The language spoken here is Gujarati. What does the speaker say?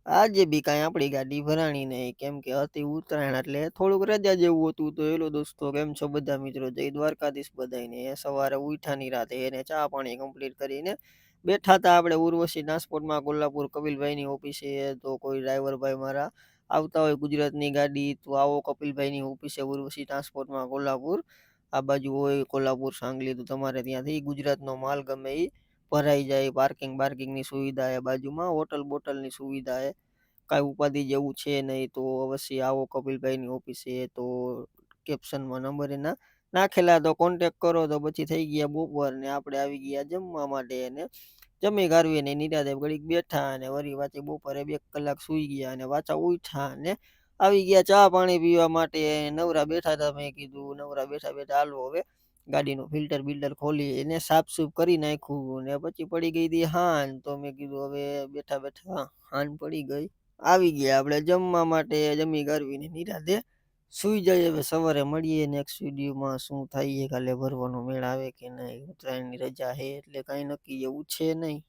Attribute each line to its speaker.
Speaker 1: આજે બી કાંઈ આપણી ગાડી ભરાણી નહીં. કેમ કે હતી ઉત્તરાયણ એટલે થોડુંક રજા જેવું હતું. તો હેલો દોસ્તો કેમ છો બધા મિત્રો? જય દ્વારકાધીશ બધાયને. સવારે ઉઠ્યા નિરાંતે એને ચા પાણી કમ્પ્લીટ કરીને બેઠા તા આપણે ઉર્વશી ટ્રાન્સપોર્ટમાં કોલ્હાપુર કપિલભાઈની ઓફિસે. તો કોઈ ડ્રાઈવર ભાઈ મારા આવતા હોય ગુજરાતની ગાડી તો આવો કપિલભાઈની ઓફિસે ઉર્વશી ટ્રાન્સપોર્ટમાં કોલ્હાપુર. આ બાજુ હોય કોલ્હાપુર, સાંગલી તો તમારે ત્યાંથી ગુજરાતનો માલ ગમે ઈ ભરાઈ જાય. પાર્કિંગ બાર્કિંગની સુવિધા એ બાજુમાં, હોટલ બોટલની સુવિધા એ કાંઈ ઉપાધિ જેવું છે નહીં. તો અવશ્ય આવો કપિલભાઈની ઓફિસે. તો કેપ્શનમાં નંબર એના નાખેલા, તો કોન્ટેક કરો. તો પછી થઈ ગયા બપોર ને આપણે આવી ગયા જમવા માટે. અને જમી કારવીને નિરાંતે ઘડીક બેઠા અને વળી પાછી બપોરે 2 કલાક સૂઈ ગયા અને પાછા ઉઠ્યા અને આવી ગયા ચા પાણી પીવા માટે. નવરા બેઠા હતા. મેં કીધું નવરા બેઠા બેઠા હાલો હવે ગાડીનું ફિલ્ટર બિલ્ટર ખોલી એને સાફ કરી નાખ્યું ને પછી પડી ગઈ હતી હાંજ. તો મેં કીધું હવે બેઠા બેઠા હાંજ પડી ગઈ, આવી ગયા આપણે જમવા માટે. જમી કરવીને નિરાંતે સુઈ જાય. હવે સવારે મળીએ નેક્સ્ટ વિડીયોમાં. શું થાય એ કાલે ભરવાનો મેળ આવે કે નહીં. ઉત્તરાયણની રજા છે એટલે કાંઈ નક્કી એવું છે નહીં.